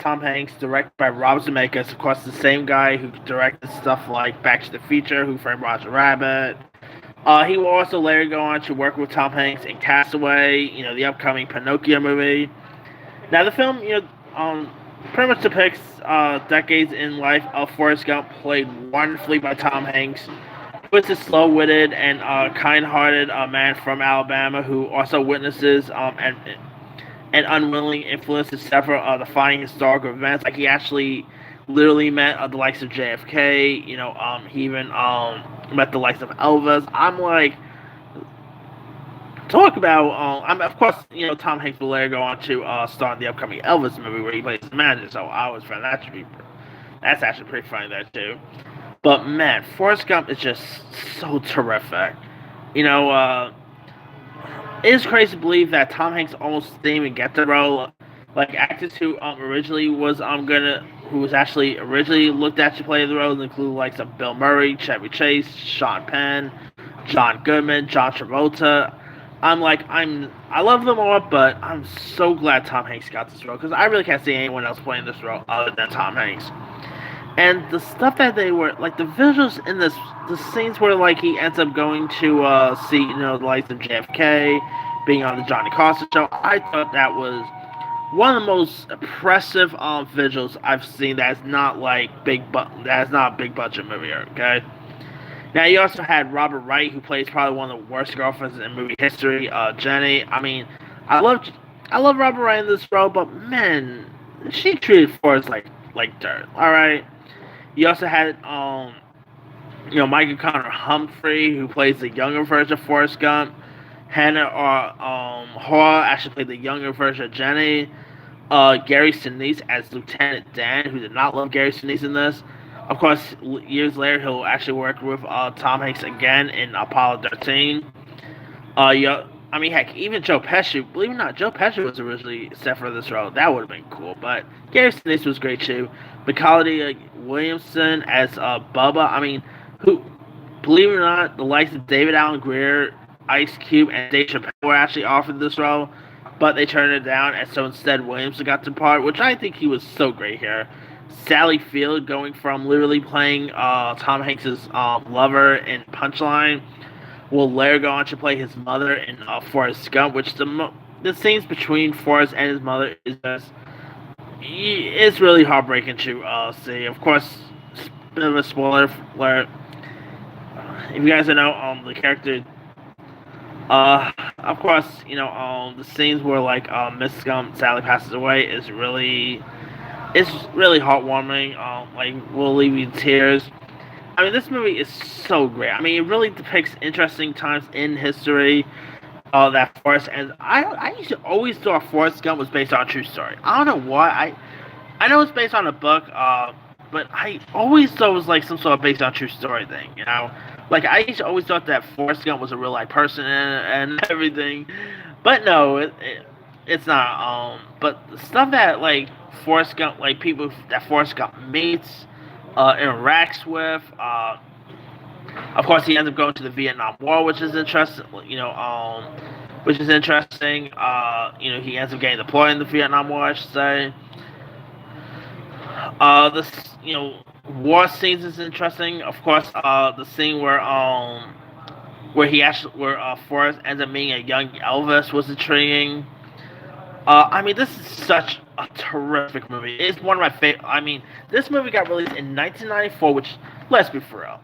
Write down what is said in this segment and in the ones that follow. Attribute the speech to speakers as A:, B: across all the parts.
A: Tom Hanks, directed by Rob Zemeckis, of course, the same guy who directed stuff like Back to the Future, Who Framed Roger Rabbit. He will also later go on to work with Tom Hanks in Castaway, the upcoming Pinocchio movie. Now, the film, pretty much depicts decades in life of Forrest Gump, played wonderfully by Tom Hanks, who is a slow-witted and kind-hearted man from Alabama who also witnesses and unwilling influences several defining historical events. Like he actually literally met the likes of JFK. He even met the likes of Elvis. I'm like, talk about. Of course, Tom Hanks will later go on to star in the upcoming Elvis movie where he plays the manager. So I always find that to be that's actually pretty funny there too. But man, Forrest Gump is just so terrific. You know, it is crazy to believe that Tom Hanks almost didn't even get the role. Like actors who originally was who was actually originally looked at to play the role include like some Bill Murray, Chevy Chase, Sean Penn, John Goodman, John Travolta. I love them all, but I'm so glad Tom Hanks got this role because I really can't see anyone else playing this role other than Tom Hanks. And the stuff that they were like the visuals in the scenes where like he ends up going to see the likes of JFK, being on the Johnny Carson show. I thought that was one of the most impressive visuals I've seen. That's not like that's not a big budget movie. Okay. Now you also had Robert Wright, who plays probably one of the worst girlfriends in movie history, Jenny. I mean, I love Robert Wright in this role, but man, she treated Forrest like dirt. All right. You also had Michael Connor Humphrey, who plays the younger version of Forrest Gump. Hannah Hall actually played the younger version of Jenny. Gary Sinise as Lieutenant Dan, who did not love Gary Sinise in this. Of course, years later, he'll actually work with Tom Hanks again in Apollo 13. Heck, even Joe Pesci, believe it or not, Joe Pesci was originally set for this role. That would have been cool, but Gary Sinise was great too. Macaulay Williamson as Bubba. I mean, who, believe it or not, the likes of David Allen Greer, Ice Cube, and Dave Chappelle were actually offered this role, but they turned it down, and so instead Williamson got the part, which I think he was so great here. Sally Field going from literally playing Tom Hanks' lover in Punchline will later go on to play his mother in Forrest Gump, which the scenes between Forrest and his mother is just it's really heartbreaking to see. Of course, a bit of a spoiler alert. If you guys don't know the character, of course, the scenes where like Miss Gump Sally passes away is really heartwarming. Will leave you in tears. I mean, this movie is so great. I mean, it really depicts interesting times in history. That Forrest and I used to always thought Forrest Gump was based on a true story. I don't know why. I know it's based on a book. But I always thought it was like some sort of based on a true story thing. Like I used to always thought that Forrest Gump was a real life person and everything. But no, it's not. But the stuff that like Forrest Gump, like people that Forrest Gump meets, interacts with. Of course, he ends up going to the Vietnam War, which is interesting. Which is interesting. He ends up getting deployed in the Vietnam War, I should say. This war scenes is interesting. Of course, the scene where Forrest ends up meeting a young Elvis was intriguing. This is such a terrific movie. It's one of my favorite. This movie got released in 1994, which, let's be for real,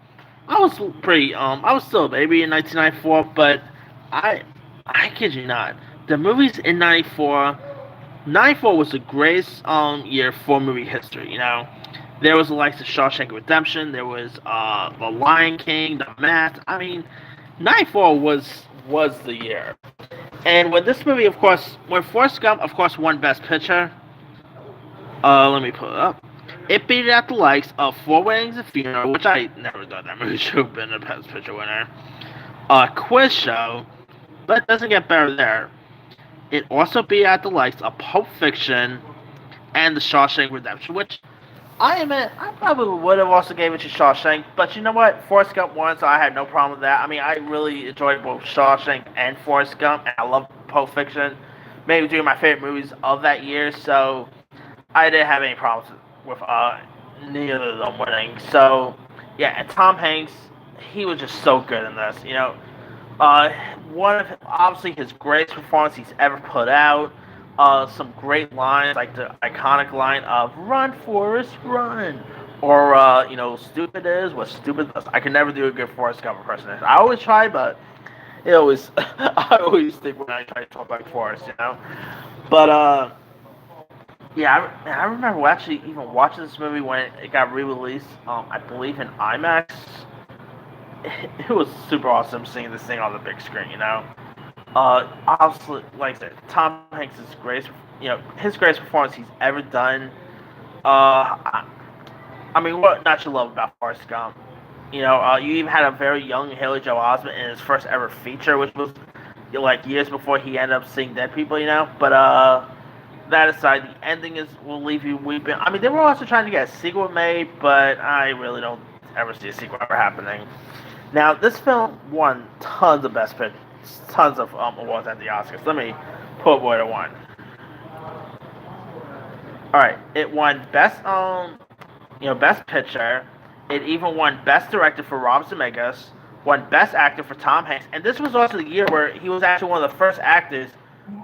A: I was still a baby in 1994, but I kid you not, the movies in 94. 94 was the greatest year for movie history. There was the likes of Shawshank Redemption. There was The Lion King, The Mask. 94 was the year. And when this movie, of course, when Forrest Gump, of course, won Best Picture, let me pull it up. It beat out the likes of Four Weddings and Funeral, which I never thought that movie should have been a Best Picture winner. Quiz Show, but it doesn't get better there. It also beat out the likes of Pulp Fiction and The Shawshank Redemption, which I admit I probably would have also gave it to Shawshank, but you know what? Forrest Gump won, so I had no problem with that. I really enjoyed both Shawshank and Forrest Gump, and I love Pulp Fiction. Maybe two of my favorite movies of that year, so I didn't have any problems with neither of them winning. So yeah, and Tom Hanks, he was just so good in this. Uh, one of obviously his greatest performance he's ever put out. Some great lines like the iconic line of "Run, Forrest, run," or "Stupid is what stupid does." I can never do a good Forrest Gump impersonation. I always try, but it always I always think when I try to talk like Forrest. But yeah, I remember actually even watching this movie when it got re-released. I believe in IMAX. It was super awesome seeing this thing on the big screen. Obviously, like I said, Tom Hanks' his greatest performance he's ever done. I mean, what not to love about Forrest Gump? You even had a very young Haley Joel Osment in his first ever feature, which was like years before he ended up seeing dead people. But that aside, the ending will leave you weeping. I mean, they were also trying to get a sequel made, but I really don't ever see a sequel ever happening. Now, this film won tons of awards at the Oscars. Let me put what it won. All right, it won best picture. It even won best director for Robert Zemeckis, won best actor for Tom Hanks, and this was also the year where he was actually one of the first actors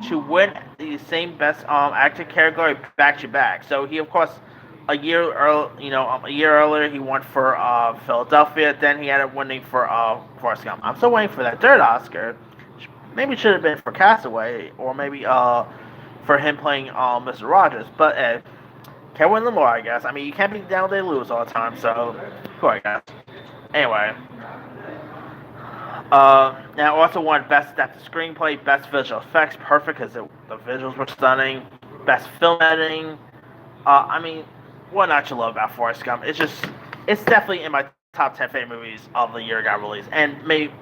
A: to win the same best actor category back to back. So he, of course, a year earlier he won for Philadelphia. Then he ended up winning for Forrest Gump. I'm still waiting for that third Oscar. Maybe it should have been for Castaway, or maybe for him playing Mr. Rogers. But can't win them all, I guess. I mean, you can't be down they lose all the time. So cool, I guess. Anyway. Now also won Best Adapted Screenplay, Best Visual Effects, perfect because the visuals were stunning. Best Film Editing. I mean, what not to love about Forrest Gump? It's definitely in my top 10 favorite movies of the year it got released. And maybe,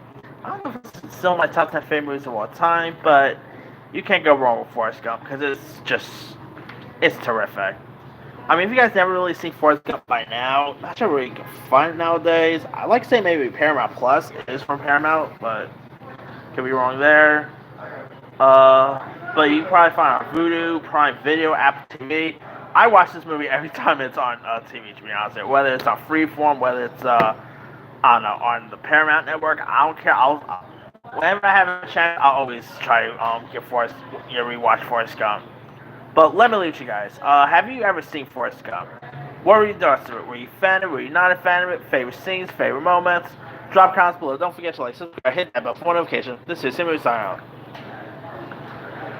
A: I don't know if it's still my top 10 favorite movies of all time, but you can't go wrong with Forrest Gump because it's terrific. I mean, if you guys never really seen Forrest Gump by now, not sure where you can find it nowadays. I like to say maybe Paramount Plus. It is from Paramount, but could be wrong there. But you can probably find it on Vudu, Prime Video, Apple TV. I watch this movie every time it's on TV, to be honest with you. Whether it's on Freeform, whether it's I don't know, on the Paramount Network, I don't care. Whenever I have a chance, I'll always try to rewatch Forrest Gump. But let me leave you guys. Have you ever seen Forrest Gump? What were your thoughts of it? Were you a fan of it? Were you not a fan of it? Favorite scenes? Favorite moments? Drop comments below. Don't forget to like, subscribe, hit that bell for notification. This is Sinise signing out.